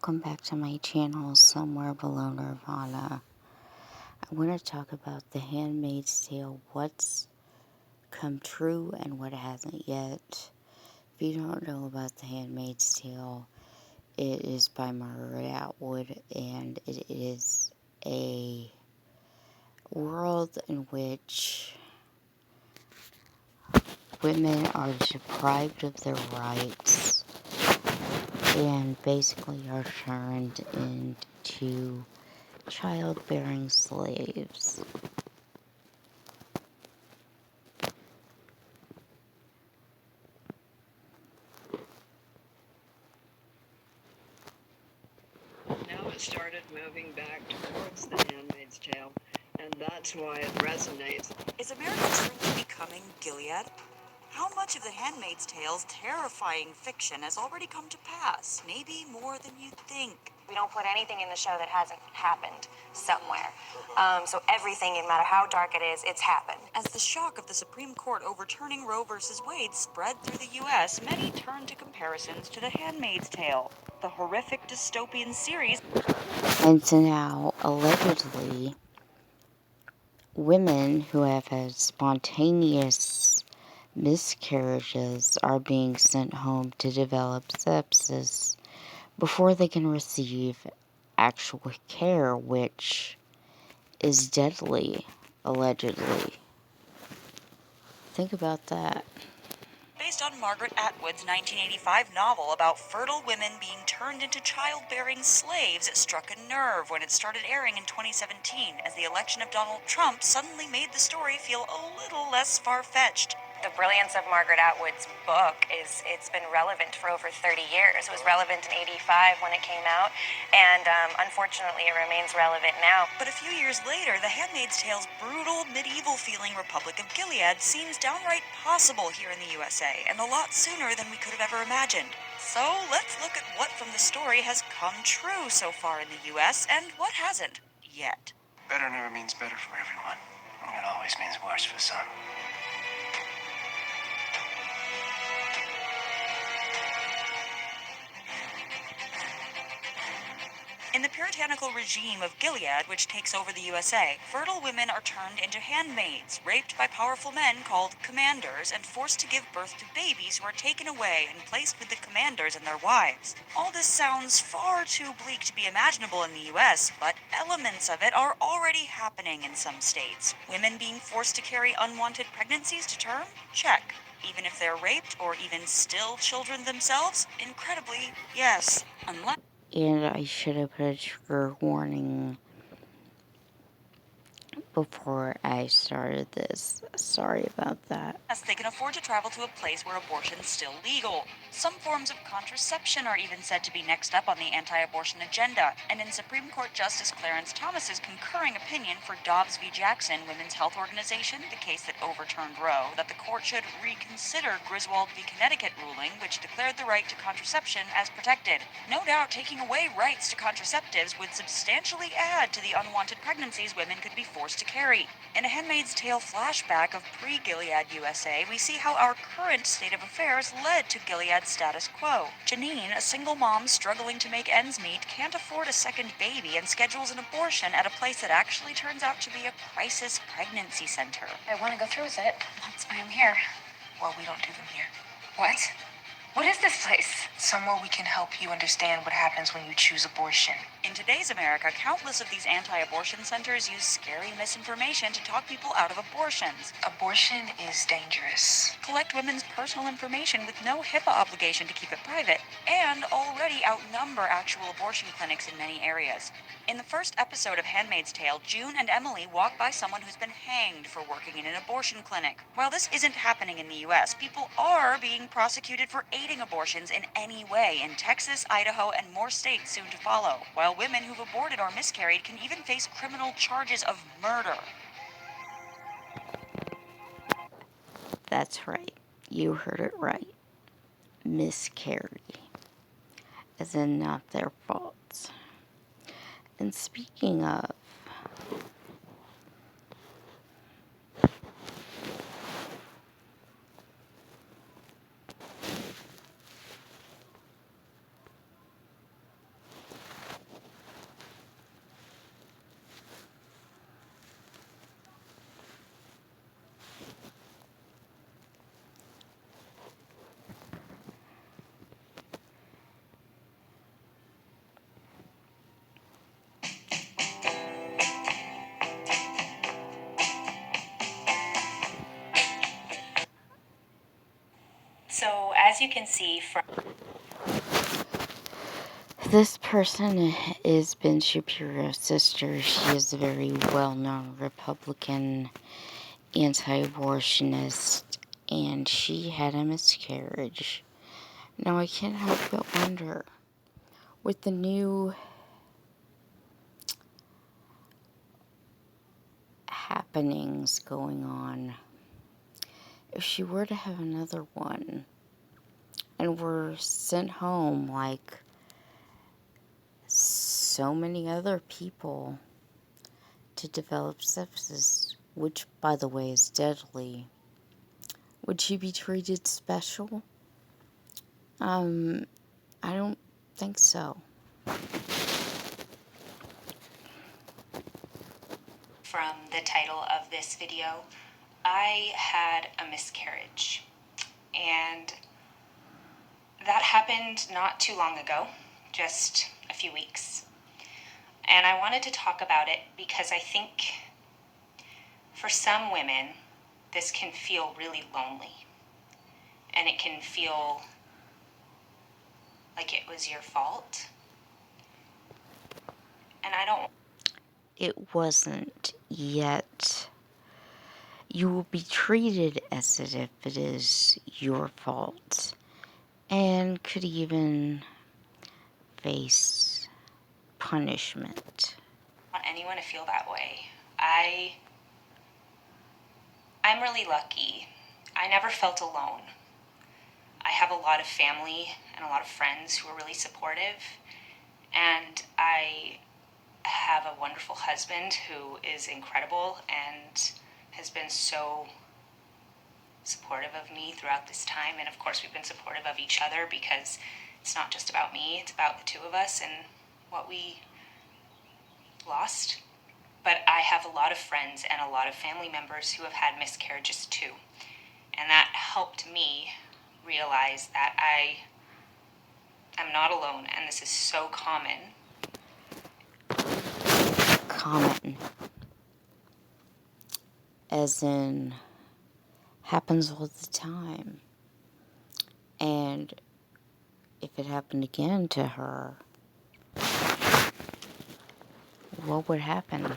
welcome back to my channel, Somewhere Below Nirvana. I want to talk about The Handmaid's Tale, what's come true and what hasn't yet. If you don't know about The Handmaid's Tale, it is by Margaret Atwood, and it is a world in which women are deprived of their rights and basically are turned into childbearing slaves. Now it started moving back towards The Handmaid's Tale, and that's why it resonates. Is America truly becoming Gilead? How much of The Handmaid's Tale's terrifying fiction has already come to pass? Maybe more than you'd think. We don't put anything in the show that hasn't happened somewhere. So everything, no matter how dark it is, it's happened. As the shock of the Supreme Court overturning Roe v. Wade spread through the U.S., many turned to comparisons to The Handmaid's Tale, the horrific dystopian series. And so now, allegedly, women who have had spontaneous miscarriages are being sent home to develop sepsis before they can receive actual care, which is deadly, allegedly. Think about that. Based on Margaret Atwood's 1985 novel about fertile women being turned into childbearing slaves, it struck a nerve when it started airing in 2017, as the election of Donald Trump suddenly made the story feel a little less far-fetched. The brilliance of Margaret Atwood's book is it's been relevant for over 30 years. It was relevant in 85 when it came out, and unfortunately it remains relevant now. But a few years later, The Handmaid's Tale's brutal, medieval-feeling Republic of Gilead seems downright possible here in the USA, and a lot sooner than we could have ever imagined. So let's look at what from the story has come true so far in the US, and what hasn't yet. Better never means better for everyone. It always means worse for some. In the puritanical regime of Gilead, which takes over the USA, fertile women are turned into handmaids, raped by powerful men called commanders, and forced to give birth to babies who are taken away and placed with the commanders and their wives. All this sounds far too bleak to be imaginable in the US, but elements of it are already happening in some states. Women being forced to carry unwanted pregnancies to term? Check. Even if they're raped or even still children themselves? Incredibly, yes. Unless... And I should have put a trigger warning before I started this. Sorry about that. They can afford to travel to a place where abortion's still legal. Some forms of contraception are even said to be next up on the anti-abortion agenda, and in Supreme Court Justice Clarence Thomas's concurring opinion for Dobbs v. Jackson Women's Health Organization, the case that overturned Roe, that the court should reconsider Griswold v. Connecticut ruling, which declared the right to contraception as protected. No doubt taking away rights to contraceptives would substantially add to the unwanted pregnancies women could be forced to carry. In a Handmaid's Tale flashback of pre-Gilead USA, we see how our current state of affairs led to Gilead's status quo. Janine, a single mom struggling to make ends meet, can't afford a second baby and schedules an abortion at a place that actually turns out to be a crisis pregnancy center. I want to go through with it. That's why I'm here. Well, we don't do them here. What? What is this place? Somewhere we can help you understand what happens when you choose abortion. In today's America, countless of these anti-abortion centers use scary misinformation to talk people out of abortions. Abortion is dangerous. Collect women's personal information with no HIPAA obligation to keep it private, and already outnumber actual abortion clinics in many areas. In the first episode of Handmaid's Tale, June and Emily walk by someone who's been hanged for working in an abortion clinic. While this isn't happening in the U.S., people are being prosecuted for aiding abortions in any way in Texas, Idaho, and more states soon to follow, while women who've aborted or miscarried can even face criminal charges of murder. That's right. You heard it right. Miscarry. As in not their fault. And speaking of, you can see from... This person is Ben Shapiro's sister. She is a very well-known Republican anti-abortionist, and she had a miscarriage. Now, I can't help but wonder, with the new happenings going on, if she were to have another one and were sent home like so many other people to develop sepsis, which, by the way, is deadly, would she be treated special? I don't think so. From the title of this video, I had a miscarriage, and that happened not too long ago, just a few weeks. And I wanted to talk about it because I think for some women, this can feel really lonely. And it can feel like it was your fault. And I don't... It wasn't yet. You will be treated as if it is your fault, and could even face punishment. want anyone to feel that way. I'm really lucky. I never felt alone. I have a lot of family and a lot of friends who are really supportive, and I have a wonderful husband who is incredible and has been so supportive of me throughout this time. And of course, we've been supportive of each other because it's not just about me, it's about the two of us and what we lost. But I have a lot of friends and a lot of family members who have had miscarriages too. And that helped me realize that I'm not alone, and this is so common. Common. As in, happens all the time. And if it happened again to her, what would happen?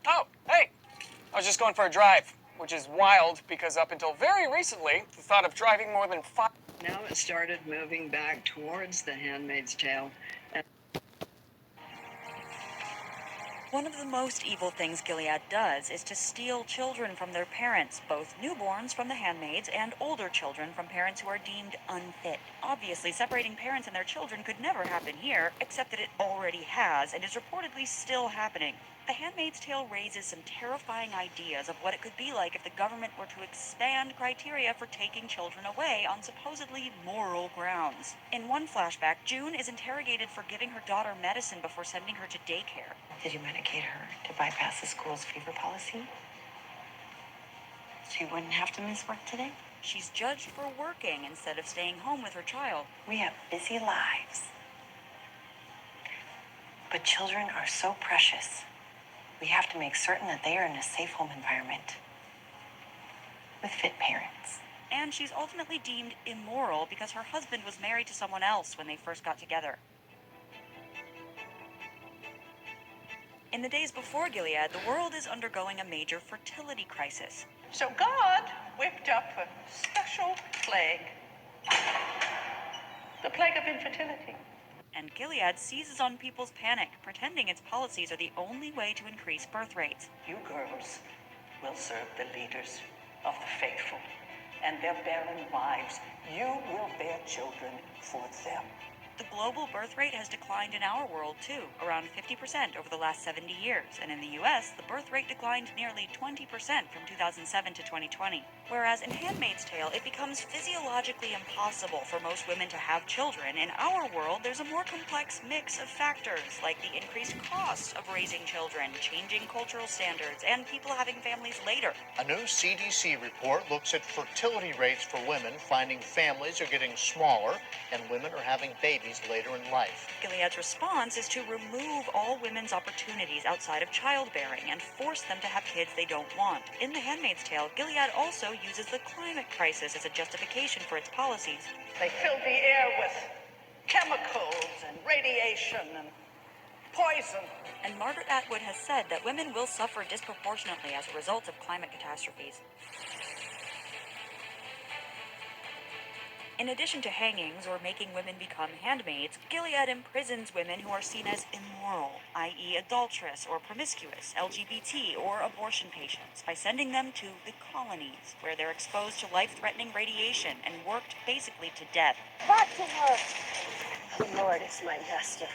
Oh, hey! I was just going for a drive, which is wild because up until very recently, the thought of driving more than 5... Now it started moving back towards the Handmaid's Tale. One of the most evil things Gilead does is to steal children from their parents, both newborns from the handmaids and older children from parents who are deemed unfit. Obviously, separating parents and their children could never happen here, except that it already has and is reportedly still happening. The Handmaid's Tale raises some terrifying ideas of what it could be like if the government were to expand criteria for taking children away on supposedly moral grounds. In one flashback, June is interrogated for giving her daughter medicine before sending her to daycare. Did you medicate her to bypass the school's fever policy? She wouldn't have to miss work today? She's judged for working instead of staying home with her child. We have busy lives. But children are so precious. We have to make certain that they are in a safe home environment with fit parents. And she's ultimately deemed immoral because her husband was married to someone else when they first got together. In the days before Gilead, the world is undergoing a major fertility crisis. So God whipped up a special plague, the plague of infertility. And Gilead seizes on people's panic, pretending its policies are the only way to increase birth rates. You girls will serve the leaders of the faithful and their barren wives. You will bear children for them. The global birth rate has declined in our world, too, around 50% over the last 70 years. And in the U.S., the birth rate declined nearly 20% from 2007 to 2020. Whereas in Handmaid's Tale, it becomes physiologically impossible for most women to have children. In our world, there's a more complex mix of factors, like the increased cost of raising children, changing cultural standards, and people having families later. A new CDC report looks at fertility rates for women, finding families are getting smaller and women are having babies later in life. Gilead's response is to remove all women's opportunities outside of childbearing and force them to have kids they don't want. In The Handmaid's Tale, Gilead also uses the climate crisis as a justification for its policies. They filled the air with chemicals and radiation and poison. And Margaret Atwood has said that women will suffer disproportionately as a result of climate catastrophes. In addition to hangings or making women become handmaids, Gilead imprisons women who are seen as immoral, i.e. adulterous or promiscuous, LGBT or abortion patients, by sending them to the colonies, where they're exposed to life-threatening radiation and worked basically to death. Back to her! The Lord is my master.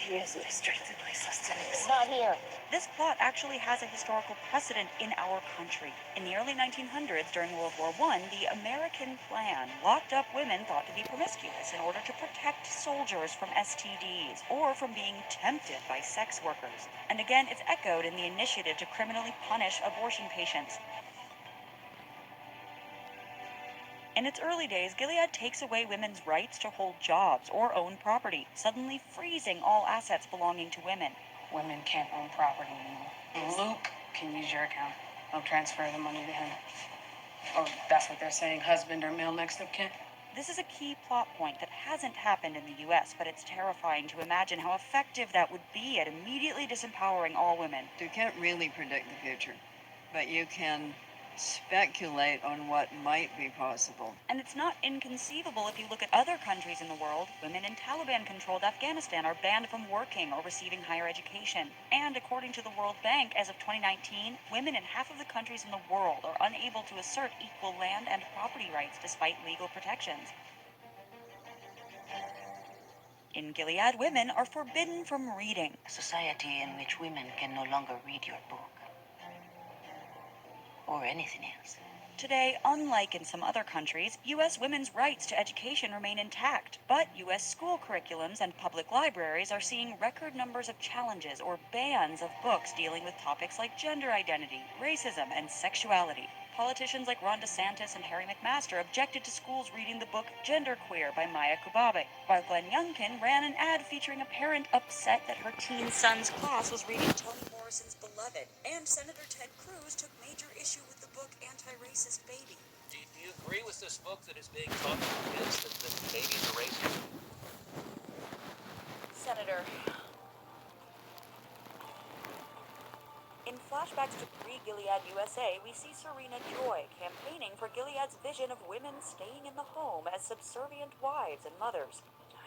He is my strength and my sustenance. Not here. This plot actually has a historical precedent in our country. In the early 1900s, during World War I, the American plan locked up women thought to be promiscuous in order to protect soldiers from STDs or from being tempted by sex workers. And again, it's echoed in the initiative to criminally punish abortion patients. In its early days, Gilead takes away women's rights to hold jobs or own property, suddenly freezing all assets belonging to women. Women can't own property anymore. Luke can use your account. I'll transfer the money to him. Or that's what they're saying, husband or male next of kin. This is a key plot point that hasn't happened in the US, but it's terrifying to imagine how effective that would be at immediately disempowering all women. You can't really predict the future, but you can speculate on what might be possible. And it's not inconceivable if you look at other countries in the world. Women in Taliban-controlled Afghanistan are banned from working or receiving higher education. And according to the World Bank, as of 2019, women in half of the countries in the world are unable to assert equal land and property rights despite legal protections. In Gilead, women are forbidden from reading. A society in which women can no longer read your book. Or anything else. Today, unlike in some other countries, U.S. women's rights to education remain intact, but U.S. school curriculums and public libraries are seeing record numbers of challenges or bans of books dealing with topics like gender identity, racism, and sexuality. Politicians like Ron DeSantis and Harry McMaster objected to schools reading the book Genderqueer by Maya Kubabe, while Glenn Youngkin ran an ad featuring a parent upset that her teen son's class was reading Toni Morrison's Beloved, and Senator Ted Cruz took major issue with the book Anti-Racist Baby. Do you agree with this book that is being taught to kids that babies are racist? Senator, in flashbacks to pre-Gilead USA, we see Serena Joy campaigning for Gilead's vision of women staying in the home as subservient wives and mothers.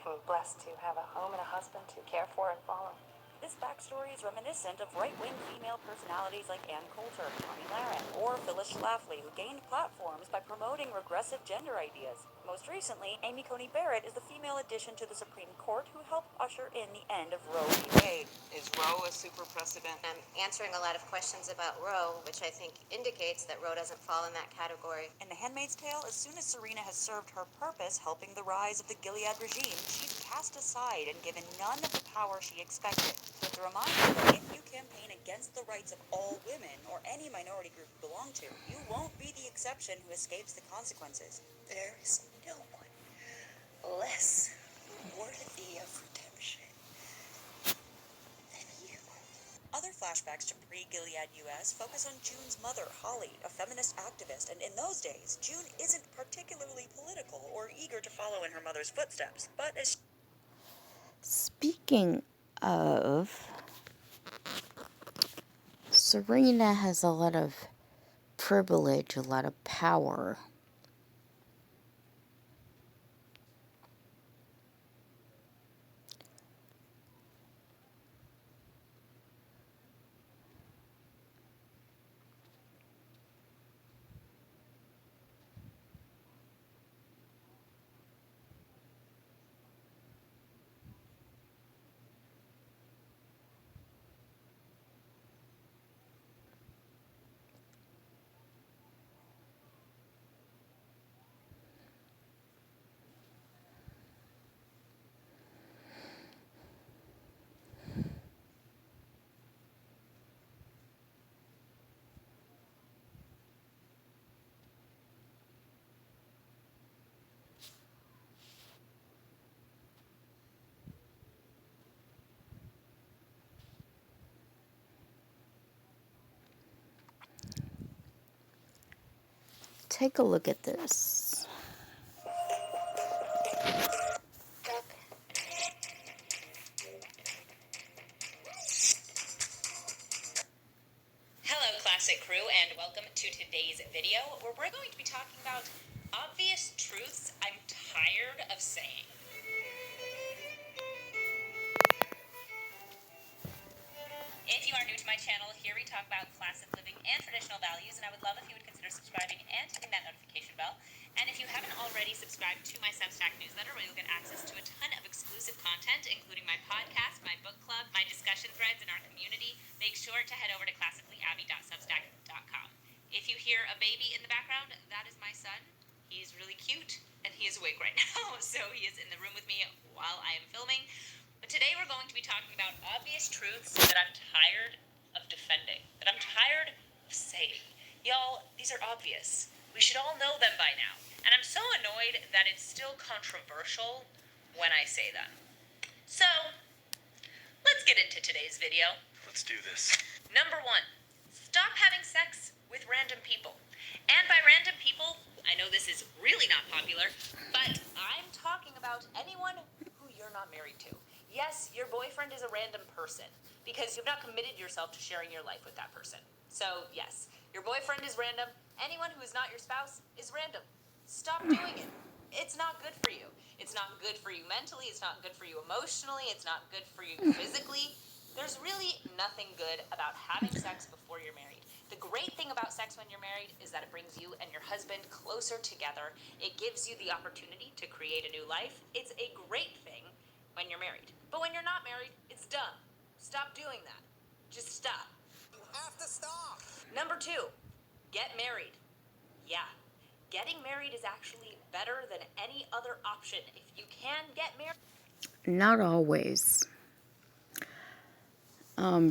I'm blessed to have a home and a husband to care for and follow. This backstory is reminiscent of right-wing female personalities like Ann Coulter, Tommy Lahren, or Phyllis Schlafly, who gained platforms by promoting regressive gender ideas. Most recently, Amy Coney Barrett is the female addition to the Supreme Court who helped usher in the end of Roe v. Wade. Is Roe a super precedent? I'm answering a lot of questions about Roe, which I think indicates that Roe doesn't fall in that category. In The Handmaid's Tale, as soon as Serena has served her purpose helping the rise of the Gilead regime, she's cast aside and given none of the power she expected. So it's a reminder that if you campaign against the rights of all women, or any minority group you belong to, you won't be the exception who escapes the consequences. There is no one less worthy of redemption than you. Other flashbacks to pre-Gilead US focus on June's mother, Holly, a feminist activist, and in those days, June isn't particularly political or eager to follow in her mother's footsteps, but as Speaking of, Serena has a lot of privilege, a lot of power. take a look at this. Hello, Classic Crew, and welcome to today's video, where we're going to be talking about obvious truths I'm tired of saying. If you are new to my channel, here we talk about classic living and traditional values, and I would love if you would consider subscribing and hitting that notification bell. And if you haven't already subscribed to my Substack newsletter, where you'll get access to a ton of exclusive content, including my podcast, my book club, my discussion threads in our community, make sure to head over to classicallyabbey.substack.com. If you hear a baby in the background, that is my son. He's really cute, and he is awake right now, so he is in the room with me while I am filming. But today we're going to be talking about obvious truths that I'm tired of defending, that I'm tired of saying. Y'all, these are obvious. We should all know them by now. And I'm so annoyed that it's still controversial when I say them. So, let's get into today's video. Let's do this. Number 1, stop having sex with random people. And by random people, I know this is really not popular, but I'm talking about anyone who you're not married to. Yes, your boyfriend is a random person because you've not committed yourself to sharing your life with that person. So, yes, your boyfriend is random. Anyone who is not your spouse is random. Stop doing it. It's not good for you. It's not good for you mentally. It's not good for you emotionally. It's not good for you physically. There's really nothing good about having sex before you're married. The great thing about sex when you're married is that it brings you and your husband closer together. It gives you the opportunity to create a new life. It's a great thing when you're married. But when you're not married, it's dumb. Stop doing that. Just stop. You have to stop. Number 2, get married. Yeah, getting married is actually better than any other option. If you can get married. Not always.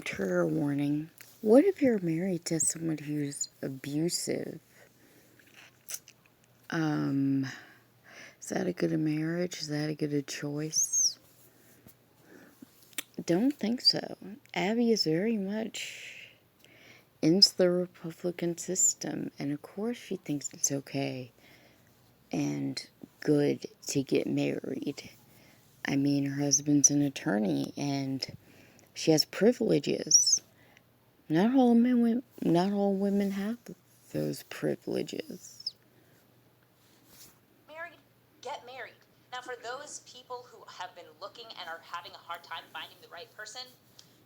Trigger warning. What if you're married to someone who's abusive? Is that a good marriage? Is that a good choice? Don't think so. Abby is very much into the Republican system, and of course she thinks it's okay and good to get married. I mean, her husband's an attorney, and she has privileges. Not all women have those privileges. Get married. Now, for those people who have been looking and are having a hard time finding the right person,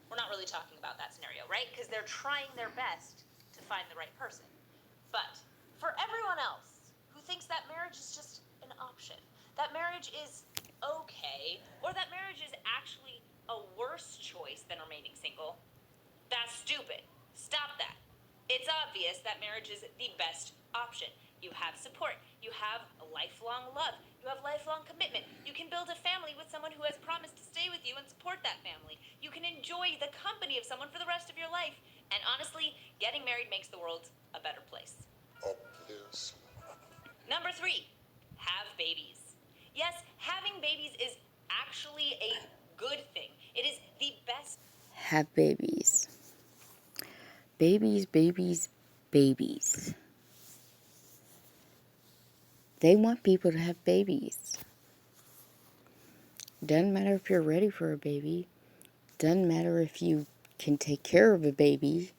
we're not really talking about that scenario, right? Because they're trying their best to find the right person. But for everyone else who thinks that marriage is just an option, that marriage is okay, or that marriage is actually a worse choice than remaining single, that's stupid. Stop that. It's obvious that marriage is the best option. You have support. You have a lifelong love. You have lifelong commitment. You can build a family with someone who has promised to stay with you and support that family. You can enjoy the company of someone for the rest of your life. And honestly, getting married makes the world a better place. Obvious. Number 3, have babies. Yes, having babies is actually a good thing. It is the best. Have babies. Babies, babies, babies. They want people to have babies. Doesn't matter if you're ready for a baby. Doesn't matter if you can take care of a baby.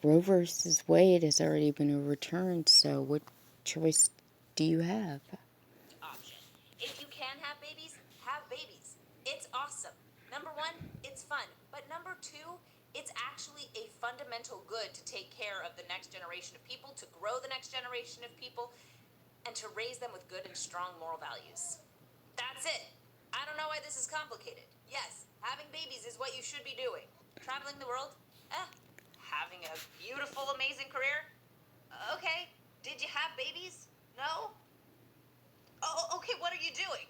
Roe versus Wade has already been overturned, so what choice do you have? Option. If you can have babies, have babies. It's awesome. Number 1, it's fun. But number 2, it's actually a fundamental good to take care of the next generation of people, to grow the next generation of people, and to raise them with good and strong moral values. That's it. I don't know why this is complicated. Yes, having babies is what you should be doing. Traveling the world? Having a beautiful, amazing career? Okay. Did you have babies? No? Oh, okay, what are you doing?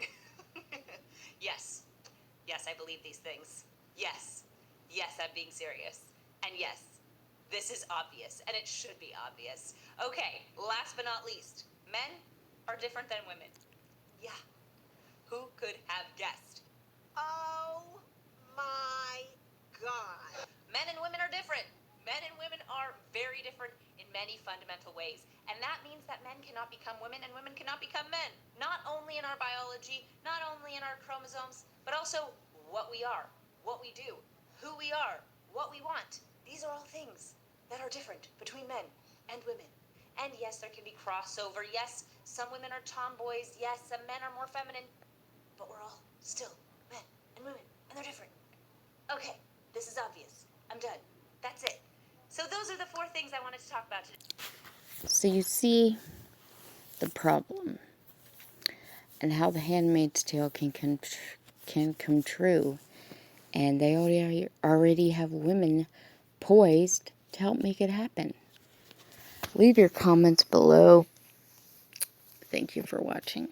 Yes. Yes, I believe these things. Yes. Yes, I'm being serious. And yes, this is obvious, and it should be obvious. Okay, last but not least, men are different than women. Yeah. Who could have guessed? Oh my God. Men and women are different. Men and women are very different in many fundamental ways. And that means that men cannot become women and women cannot become men. Not only in our biology, not only in our chromosomes, but also what we are, what we do, who we are, what we want. These are all things that are different between men and women. And yes, there can be crossover. Yes, some women are tomboys. Yes, some men are more feminine. But we're all still men and women, and they're different. Okay, this is obvious. I'm done. That's it. So those are the 4 things I wanted to talk about today. So you see the problem and how the Handmaid's Tale can come true. And they already have women poised to help make it happen. Leave your comments below. Thank you for watching.